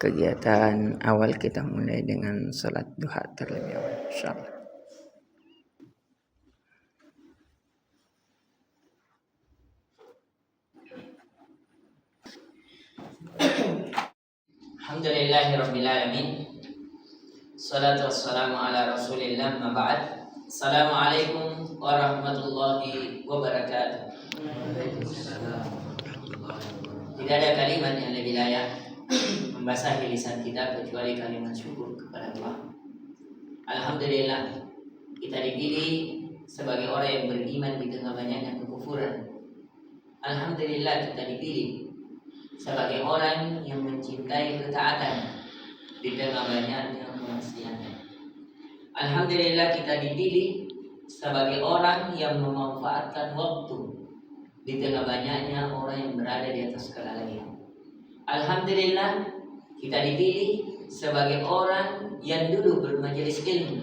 kegiatan awal kita mulai dengan salat duha terlebih awal, insyaallah. Alhamdulillahirabbil alamin. Shalatu wassalamu ala Rasulillah, ma ba'd. Assalamualaikum warahmatullahi wabarakatuh. Tidak ada kalimat yang lebih layak membasahi lisan kita kecuali kalimat syukur kepada Allah. Alhamdulillah, kita dipilih sebagai orang yang beriman di tengah banyaknya kekufuran. Alhamdulillah, kita dipilih sebagai orang yang mencintai ketaatan di tengah banyaknya kemaksiatan. Alhamdulillah, kita dipilih sebagai orang yang memanfaatkan waktu di tengah banyaknya orang yang berada di atas kelalaian. Alhamdulillah, kita dipilih sebagai orang yang dulu bermajelis ilmu,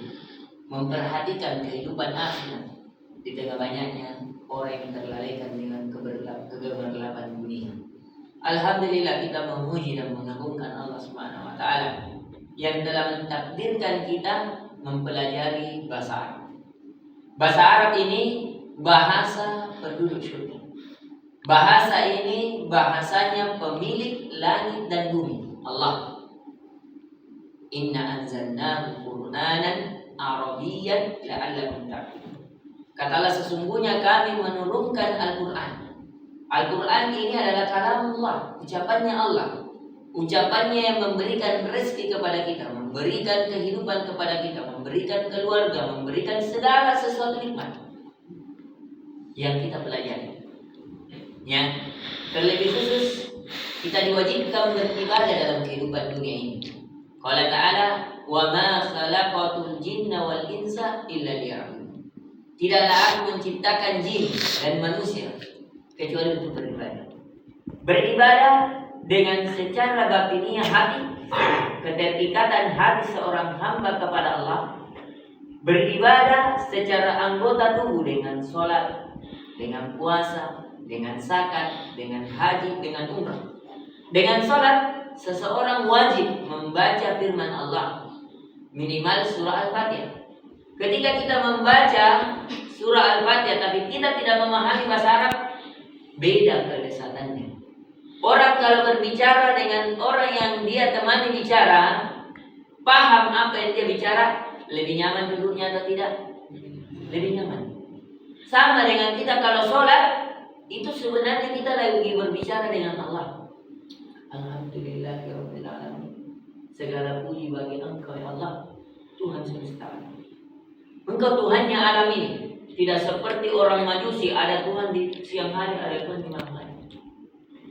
memperhatikan kehidupan akhirat di tengah banyaknya orang yang terlalaikan dengan kegemerlapan dunia. Alhamdulillah, kita memuji dan mengagungkan Allah Subhanahu wa taala yang telah mentakdirkan kita mempelajari bahasa Arab. Bahasa Arab ini bahasa penduduk surga. Bahasa ini bahasanya pemilik langit dan bumi, Allah. Inna anzalnahu Qur'anan Arabiyyan la'allakum ta'qilun. Katalah, sesungguhnya kami menurunkan Al-Qur'an. Al-Quran ini adalah kalamullah, ucapannya Allah. Ucapannya yang memberikan rezeki kepada kita, memberikan kehidupan kepada kita, memberikan keluarga, memberikan segala sesuatu nikmat yang kita pelajari. Ya, terlebih khusus kita diwajibkan beribadah dalam kehidupan dunia ini. Qala ta'ala, "Wa ma khalaqatul jinna wal insa illa liya'budun." Tidaklah aku menciptakan jin dan manusia kecuali untuk beribadah. Beribadah dengan secara batiniah hati, keterikatan hati seorang hamba kepada Allah. Beribadah secara anggota tubuh dengan sholat, dengan puasa, dengan zakat, dengan haji, dengan umrah. Dengan sholat, seseorang wajib membaca firman Allah, minimal surah Al-Fatihah. Ketika kita membaca surah Al-Fatihah tapi kita tidak memahami bahasa Arab, beda kelezatannya. Orang kalau berbicara dengan orang yang dia temani bicara, paham apa yang dia bicara, lebih nyaman duduknya atau tidak? Lebih nyaman. Sama dengan kita kalau sholat, itu sebenarnya kita lagi berbicara dengan Allah. Alhamdulillahirabbil alamin. Segala puji bagi Engkau ya Allah, Tuhan semesta alam. Engkau Tuhannya alam ini. Tidak seperti orang Majusi, ada Tuhan di siang hari, ada Tuhan di malam hari.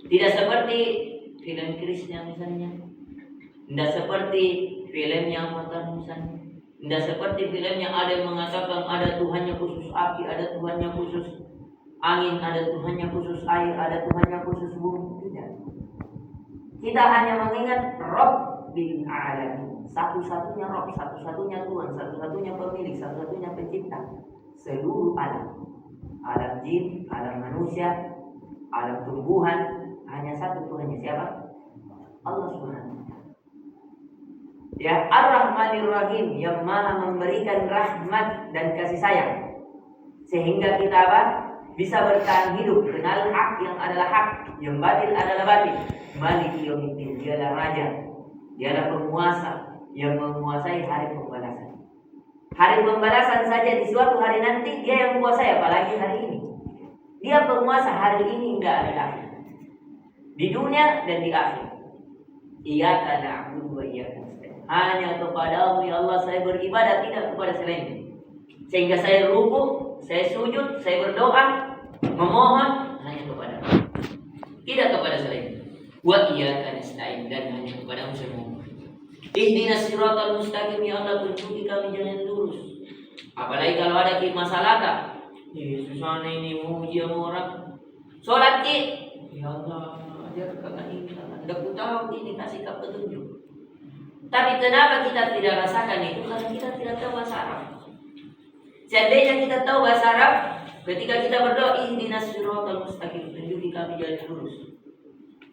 Tidak seperti film Krisnya misalnya. Tidak seperti film yang Avatar misalnya. Tidak seperti film yang ada yang mengatakan ada Tuhannya khusus api, ada Tuhannya khusus angin, ada Tuhannya khusus air, ada Tuhannya khusus bumi. Tidak. Kita hanya mengingat Rabbil Alamin, satu-satunya Rabb, satu-satunya Tuhan, satu-satunya pemilik, satu-satunya pencipta seluruh alam. Alam jin, alam manusia, alam tumbuhan, hanya satu Tuhannya, siapa? Allah Subhanahu wa ta'ala. Ya, Ar-Rahmanir Rahim, yang Maha memberikan rahmat dan kasih sayang, sehingga kita apa? Bisa bertahan hidup, kenal hak yang adalah hak, yang batil adalah batil. Maliki yaumiddin, dialah raja, dialah penguasa yang menguasai hari pembalasan. Hari pembalasan saja di suatu hari nanti dia yang menguasai, apalagi hari ini. Dia penguasa hari ini, enggak ada akhir. Di dunia dan di akhir. Iyyaka na'budu wa iyyaka nasta'in. Hanya kepada-Mu ya Allah saya beribadah, tidak kepada selain. Sehingga saya rukuk, saya sujud, saya berdoa, memohon hanya kepada-Mu, tidak kepada selain. Wa iyyaka nasta'in, dan hanya kepada-Mu saya memohon. Ihdinas siratal mustaqim, ya Allah tunjuki kami jalan lurus. Apalagi kalau ada masalah tak? Susah ini muji sama orang. Sholat ya Allah, ajarkan ini. Anda ku tahu ini kasih kau petunjuk. Tapi kenapa kita tidak rasakan itu? Karena kita tidak tahu bahasa Arab. Seandainya kita tahu bahasa Arab, ketika kita berdoa ihdinas siratal mustaqim, tunjuki kami jalan lurus.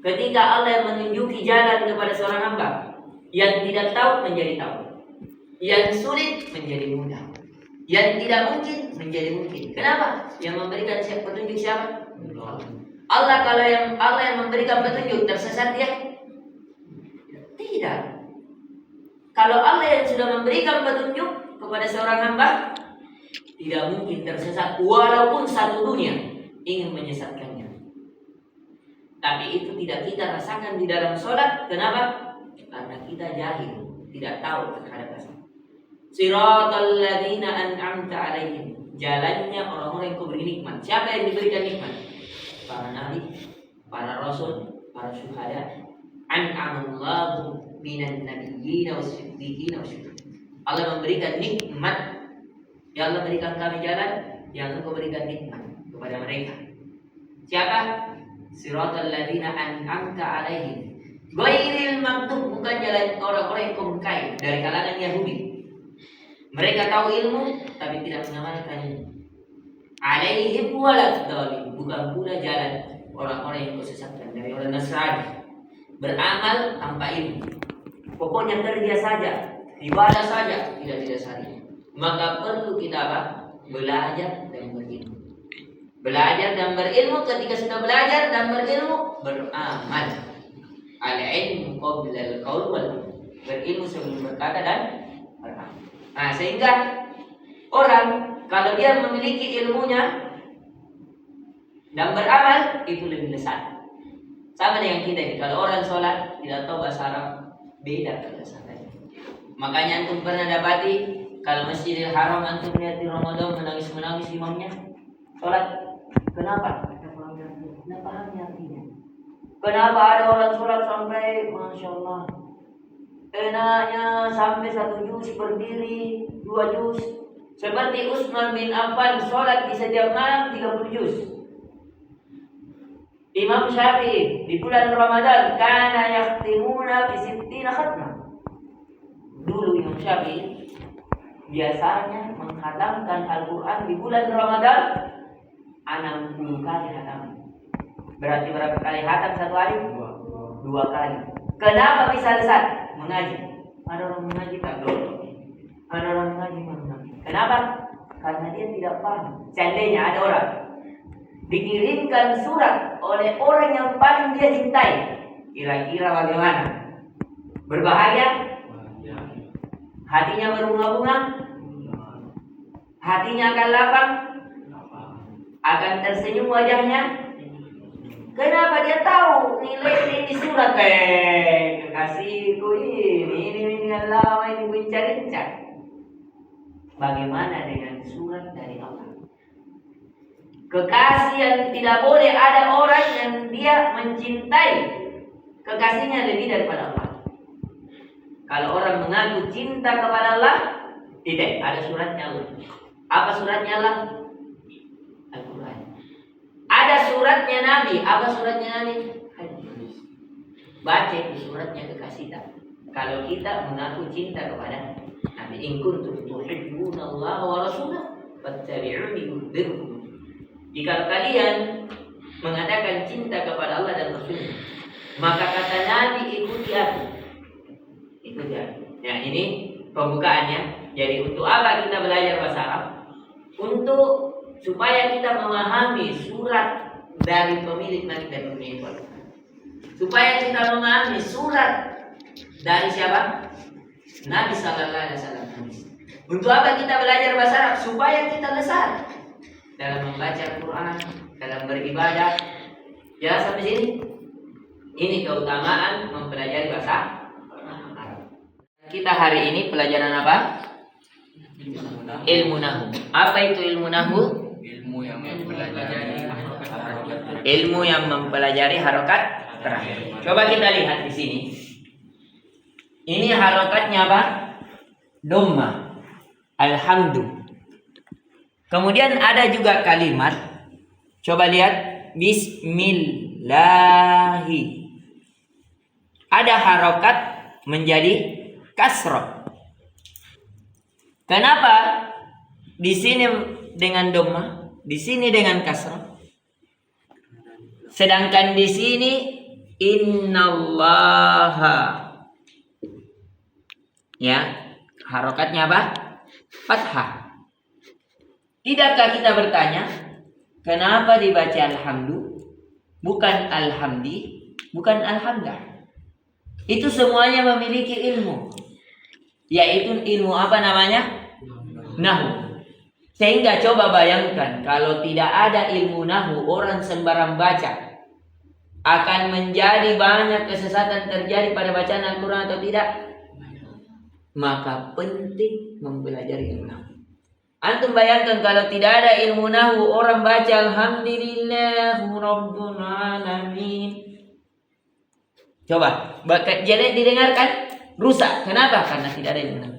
Ketika Allah yang menunjuki jalan kepada seorang hamba, yang tidak tahu menjadi tahu, yang sulit menjadi mudah, yang tidak mungkin menjadi mungkin. Kenapa? Yang memberikan petunjuk siapa? Allah. Kalau Allah yang memberikan petunjuk, tersesat dia? Tidak. Kalau Allah yang sudah memberikan petunjuk kepada seorang hamba, tidak mungkin tersesat walaupun satu dunia ingin menyesatkannya. Tapi itu tidak kita rasakan di dalam sholat. Kenapa? Karena kita jahil, tidak tahu terhadap asal. Siratal ladzina an'amta alaihim, jalannya orang-orang yang kau beri nikmat. Siapa yang diberikan nikmat? Para nabi, para rasul, para syuhada. An'amallahu minan nabiyyin was-siddiqin wasyuhada. Allah memberikan nikmat. Ya Allah, berikan kami jalan yang Engkau berikan nikmat kepada mereka. Siapa? Siratal ladzina an'amta alaihim ghairil maghdub, bukan jalan orang-orang yang kau murkai dari kalangan Yahudi. Mereka tahu ilmu tapi tidak mengamalkannya. Alaihim waladhdallin, bukan pula jalan orang-orang yang kau sesatkan dari orang Nasrani. Beramal tanpa ilmu, pokoknya kerja saja, ibadah saja, tidak syariah. Maka perlu kita apa? Belajar dan berilmu. Belajar dan berilmu. Ketika sudah belajar dan berilmu, beramal. Al-ilmu qabla al-qaul wal amal. Berilmu sebelum berkata dan beramal. Nah, sehingga orang kalau dia memiliki ilmunya dan beramal, itu lebih lesat. Sama dengan kita ini. Kalau orang sholat tidak tahu bahasa Arab, beda kelesatannya. Makanya antum pernah dapati kalau Masjidil Haram antum lihat di Ramadan menangis-menangis imamnya sholat. Kenapa? Tidak paham artinya. Kenapa ada orang sholat sampai Masya Allah enaknya sampai 1 juz berdiri, 2 juz. Seperti Utsman bin Affan sholat di setiap malam 30 juz. Imam Syafi'i di bulan Ramadan kana yakhtimuna fi 60 khatmah. Dulu Imam Syafi'i biasanya menghatamkan Al-Quran di bulan Ramadan 60 kali hatam. Berarti berapa kali hatam satu hari? 2 kali. Kenapa bisa lesat? Mengaji. Ada orang mengaji tak goblok. Ada orang mengaji mengaji. Kenapa? Karena dia tidak paham. Seandainya ada orang dikirimkan surat oleh orang yang paling dia cintai, kira-kira bagaimana? Berbahaya? Hatinya berbunga-bunga? Hatinya akan lapang? Akan tersenyum wajahnya? Kenapa? Dia tahu nilai ini surat. Kekasihku ini lama ini bincang-bincang. Bagaimana dengan surat dari Allah? Kekasih yang tidak boleh ada orang yang dia mencintai kekasihnya lebih daripada Allah. Kalau orang mengaku cinta kepada Allah, tidak ada suratnya Allah. Apa suratnya Allah? Al-Quran. Ada suratnya Nabi. Apa suratnya Nabi? Hadis. Baca itu suratnya kekasih kita. Kalau kita mengaku cinta kepada Nabi, in kuntum tuhibbunallaha wa rasulahu fattabi'uni yuhibbukum. Jika kalian mengatakan cinta kepada Allah dan Rasulnya, maka kata Nabi, ikuti aku. Ikuti aku. Ya, ini pembukaannya. Jadi untuk apa kita belajar bahasa Arab? Untuk supaya kita memahami surat dari pemilik langit dan bumi itu. Supaya kita memahami surat dari siapa? Nabi Sallallahu Alaihi Wasallam. Untuk apa kita belajar bahasa Arab? Supaya kita lesat dalam membaca Al-Quran, dalam beribadah. Ya, sampai sini. Ini keutamaan mempelajari bahasa Arab. Kita hari ini pelajaran apa? Ilmu Nahu. Apa itu ilmu Nahu? Ilmu yang mempelajari harokat terakhir. Coba kita lihat di sini. Ini harokatnya apa? Dhamma. Alhamdulillah. Kemudian ada juga kalimat. Coba lihat. Bismillahi. Ada harokat menjadi kasroh. Kenapa di sini dengan dhamma, di sini dengan kasroh? Sedangkan di sini innallaha. Ya, harokatnya apa? Fathah. Tidakkah kita bertanya, kenapa dibaca alhamdu, bukan alhamdi, bukan alhamdah? Itu semuanya memiliki ilmu, yaitu ilmu apa namanya? Nahu. Sehingga coba bayangkan kalau tidak ada ilmu nahu, orang sembarang baca, akan menjadi banyak kesesatan terjadi pada bacaan Al-Quran atau tidak? Maka penting mempelajari ilmu nahu. Antum bayangkan kalau tidak ada ilmu nahu, orang baca alhamdulillahi rabbil alamin. Coba, jelek didengarkan, rusak. Kenapa? Karena tidak ada ilmu nahu.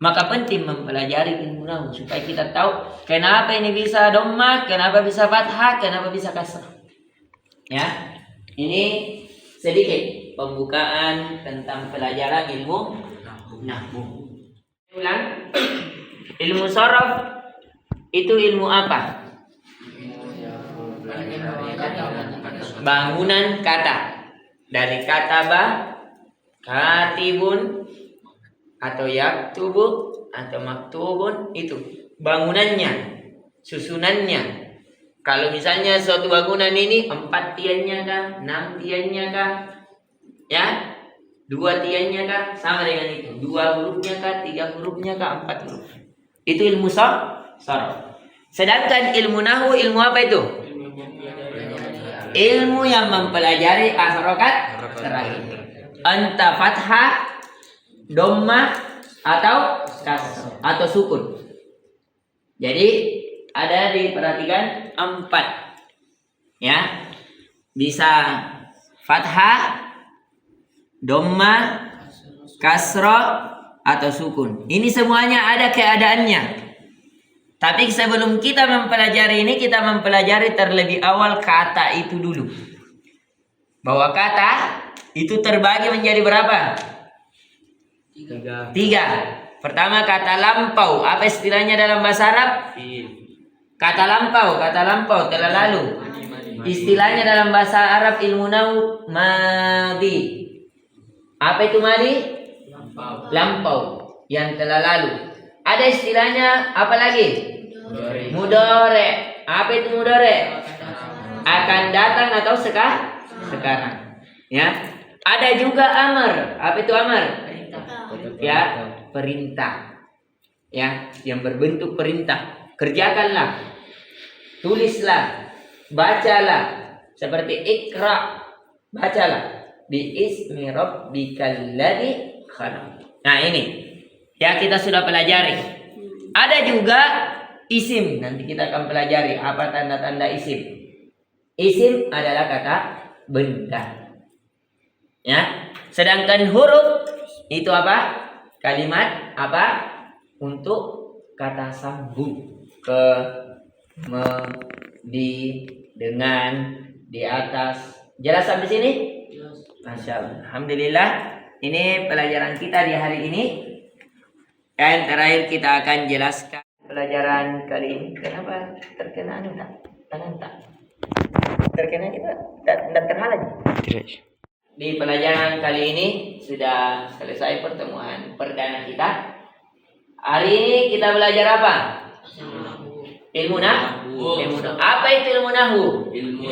Maka penting mempelajari ilmu nahu supaya kita tahu kenapa ini bisa dhammah, kenapa bisa fathah, kenapa bisa kasrah. Ya, ini sedikit pembukaan tentang pelajaran ilmu nahu. Ulang. Ilmu sharaf itu ilmu apa? Bangunan kata. Dari kata katibun atau yaktubu atau maktubun, itu bangunannya, susunannya. Kalau misalnya suatu bangunan ini 4 tiannya kah, 6 tiannya kah, ya, 2 tiannya kah, sama dengan itu. 2 hurufnya kah, 3 hurufnya kah, 4 huruf. Itu ilmu sharaf. Sedangkan ilmu nahu, ilmu apa itu? Ilmu yang mempelajari harokat terakhir. Anta fathah, dhammah atau kasrah atau sukun. Jadi ada diperhatikan 4. Ya. Bisa fathah, dhammah, kasrah atau sukun. Ini semuanya ada keadaannya. Tapi sebelum kita mempelajari ini, kita mempelajari terlebih awal kata itu dulu. Bahwa kata itu terbagi menjadi berapa? 3. Pertama kata lampau. Apa istilahnya dalam bahasa Arab? Kata lampau telah lalu. Istilahnya dalam bahasa Arab ilmu nahu madi. Apa itu madi? Lampau yang telah lalu. Ada istilahnya apa lagi? Mudore. Apa itu mudore? Akan datang atau sekarang. Ya. Ada juga amar. Apa itu amar? Ya, perintah. Ya, yang berbentuk perintah. Kerjakanlah. Tulislah. Bacalah. Seperti ikra. Bacalah. Biismi rabbikal ladzi khalaq. Nah, ini. Ya, kita sudah pelajari. Ada juga isim. Nanti kita akan pelajari apa tanda-tanda isim. Isim adalah kata benda. Ya. Sedangkan huruf itu apa? Kalimat apa? Untuk kata sambung. Ke, me, di, dengan, di atas. Jelas sampai sini? Masya Allah. Alhamdulillah. Ini pelajaran kita di hari ini. Dan terakhir kita akan jelaskan pelajaran kali ini. Kenapa terkena tangan tak? Terkena kita tidak terhalang. Di pelajaran kali ini sudah selesai pertemuan perdana kita. Hari ini kita belajar apa? Ilmu nahu. Apa itu ilmu nahu? Ilmu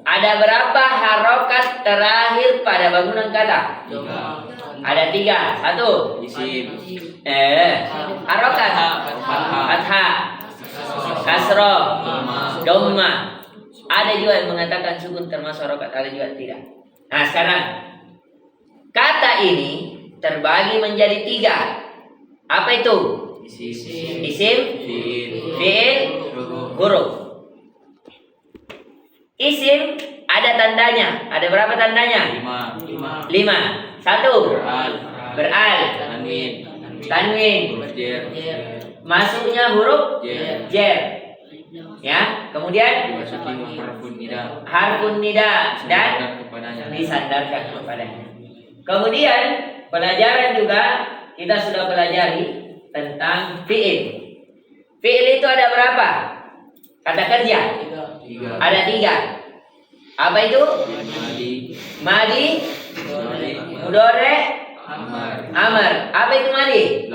ada berapa harokat terakhir pada bangunan kata? Ada 3. 1. Isim. Harokat. Fathah. Kasroh. Dhammah. Ada juga yang mengatakan sukun termasuk harokat, ada juga tidak. Nah, sekarang kata ini terbagi menjadi 3. Apa itu? Isim, fi'il, huruf. Isim ada tandanya. Ada berapa tandanya? 5. 1. Beral. Tanwin. Masuknya huruf jer. Ya, kemudian harfun nida dan disandarkan kepadanya. Kemudian pelajaran juga kita sudah pelajari tentang fi'il. Fi'il itu ada berapa? Kata kerja. Ada 3. Apa itu? Madi, mudore, amar. Apa itu madi?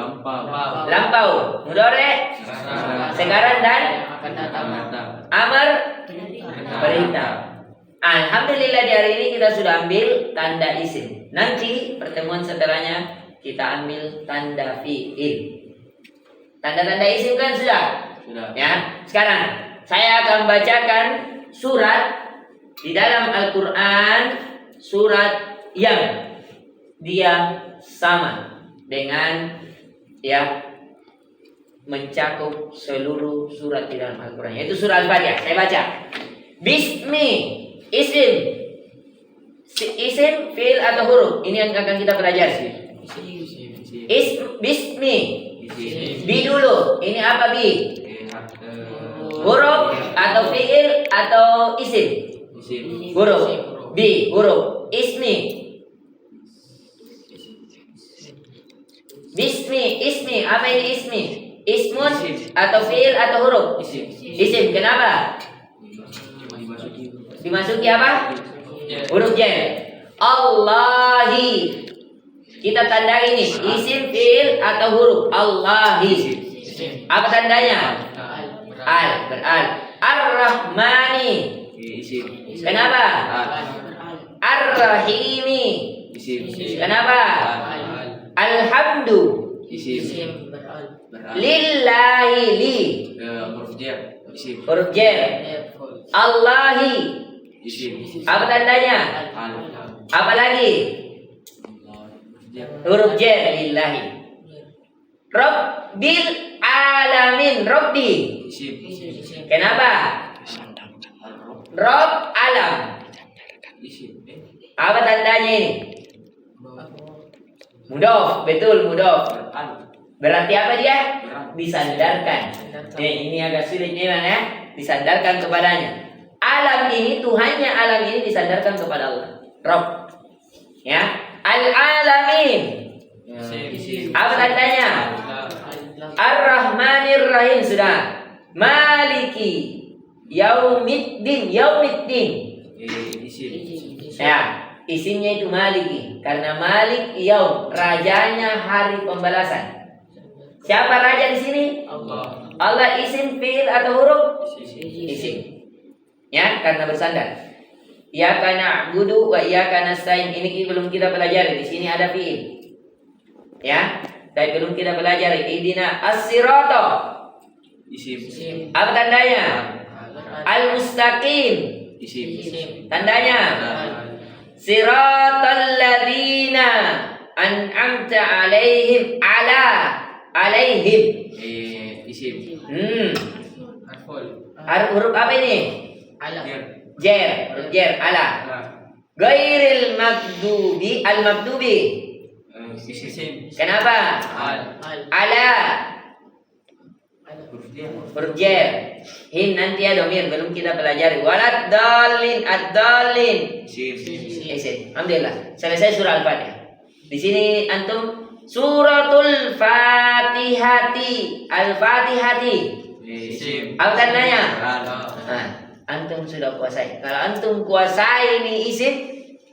Lampau. Mudore, sekarang dan amar, perintah. Alhamdulillah di hari ini kita sudah ambil tanda isim. Nanti pertemuan setelahnya kita ambil tanda fi'il. Tanda-tanda isim kan sudah? Ya. Sekarang saya akan bacakan surat di dalam Al-Quran, surat yang dia sama dengan ya mencakup seluruh surat di dalam Al-Quran, yaitu surah Al-Fatihah. Saya baca. Bismi, isim, fi'il atau huruf. Ini yang akan kita pelajari. Bismi, bi dulu. Ini apa bi? Huruf atau fi'il atau isim? Huruf. Bi, huruf. Ismi. Ismi. Apa ini ismi? Ismun atau fi'il atau huruf? Isim. Kenapa? Dimasuki apa? Huruf jar. Allahi. Kita tandai ini isim, fi'il atau huruf? Allahi. Apa tandanya? Al, beral. Ar-Rahmani. Kenapa? Ar-Rahimi. Kenapa? Alhamdu. Lillahi li. Huruf jar. Allahi. Apa tandanya? Apa lagi? Huruf jar. Lillahi. Rabbil alamin. Rabbi. Kenapa? Rob alam. Apa tandanya ini? Mudhof, betul mudhof. Berarti apa dia? Disandarkan. Ini agak sulit memang ya. Disandarkan kepadanya. Alam ini, Tuhannya alam ini disandarkan kepada Allah. Rob. Ya. Al-alamin. Apa tandanya? Ar-Rahmanir Rahim sudah. Maliki Yaumiddin. Ya, isimnya itu Maliki. Karena Malik Yaum, rajanya hari pembalasan. Siapa raja di sini? Allah. Isim, fi'il atau huruf? Isim. Ya, karena bersandar. Iyyaka na'budu wa iyyaka nasta'in. Ini belum kita pelajari. Di sini ada fi'il. Ya, dan belum kita pelajari. Ihdina as-sirata. Isim. Apa tandanya? Al-mustaqim. Isim. Tandanya? Siratal ladzina an'amta alaihim. Alaihim. Isim. Huruf apa ini? Jar. Huruf jar. Ala. Ghairil maghdubi. Al-maghdubi. Kenapa? Ala. Huruf jar. Hin nanti ya domir, belum kita pelajari. Walad dalin, ad-dalin. Isim. Alhamdulillah. Selesai surah Al-Fatihah. Di sini antum suratul Fatihati. Al-Fatihati. Isim. Apa tandanya? Nah, antum sudah kuasai. Kalau antum kuasai ini isim,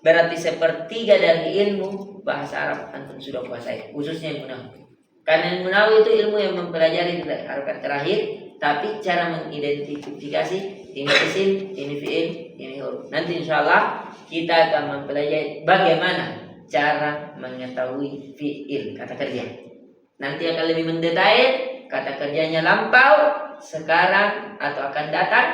berarti sepertiga dari ilmu bahasa Arab antum sudah kuasai, khususnya ilmu nahwu. Karena ilmu nahwu itu ilmu yang mempelajari harokat terakhir, tapi cara mengidentifikasi ini isim, ini fi'il, ini huruf. Nanti insyaallah kita akan mempelajari bagaimana cara mengetahui fi'il, kata kerja. Nanti akan lebih mendetail kata kerjanya lampau, sekarang atau akan datang,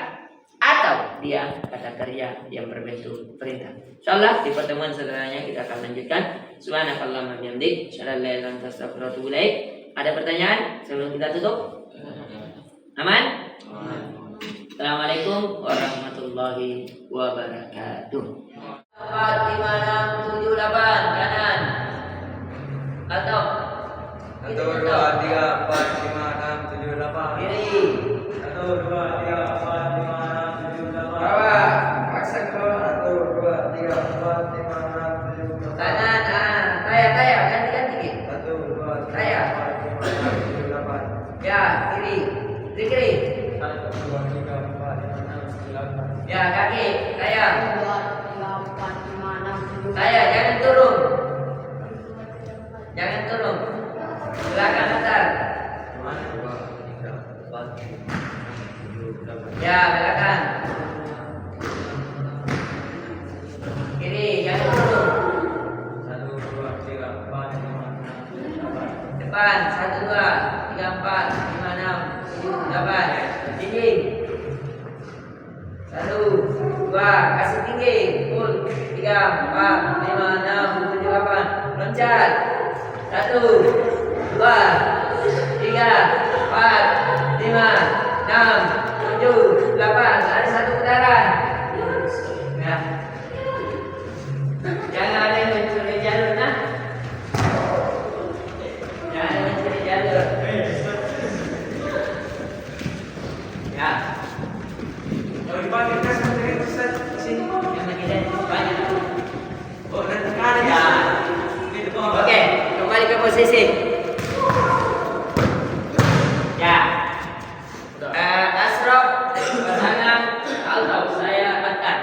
atau dia kata kerja yang berbentuk perintah. Insyaallah di pertemuan setelahnya kita akan lanjutkan. Subhanakallahumma bihamdik, asyhadu an la ilaha illa anta astaghfiruka wa atubu ilaik. Ada pertanyaan sebelum kita tutup? Aman? Assalamualaikum warahmatullahi wabarakatuh. 4, 5, 6, 7, 8 kanan. Atau 1, 2, 3, 4, 5, 6, 7, 8 kiri. 1, 2, 3, 4, 5, 6, 7, 8 Bawah. Paksa ke 1, 2, 3, 4, 5, 6, 7, 8 kanan. Taya ganti. 1, 2, 3, Taya. 4, 5, 6, 7, 8 Ya, kiri. Kiri. 1, 2, 3, 4, 5, 6, 7, 8 Saya jangan turun. Jangan turun. Silakan antar. Ya, silakan. Kiri, jangan turun. 1, 2, 3, 4, 5, 6, 7, 8. Depan, 1, 2, 3, 4, 5, 6, 7, 8. Tinggi. 1, 2, kasih tinggi. Full. 3, 4, 5, 6, 7, 8. Loncat. 1, 2, 3, 4, 5, 6, 7, 8. Ada satu putaran. Ya. Jangan ada yang mencuri jalur, nah. Jangan ada yang mencuri jalur. Ya. Kalau dipakai kas menteri Ustaz di sini. Yang begini banyak. Oh, nanti ada Ya. Gitu kok. Oke, kembali ke posisi. Ya. Asrof pasangan Alto saya tekan.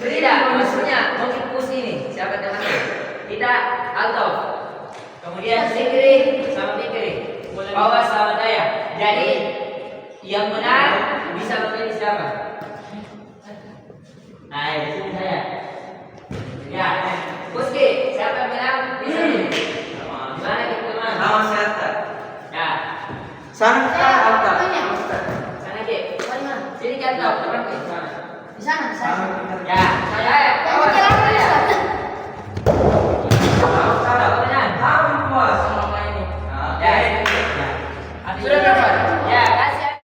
Tidak, maksudnya mau ikut ini siapa temannya? Kita Alto. Kemudian Fikri sama Fikri. Bawah sama saya. Jadi yang benar bisa memilih siapa? Nah, di sini saya. Ya, Buski, siapa yang benar bisa memilih. Gimana gitu teman? Sama siapa? Ya, Sana apa? sana Ki. Sini kan tahu orang ke sana. Di sana. Ya, saya bawah sama saya.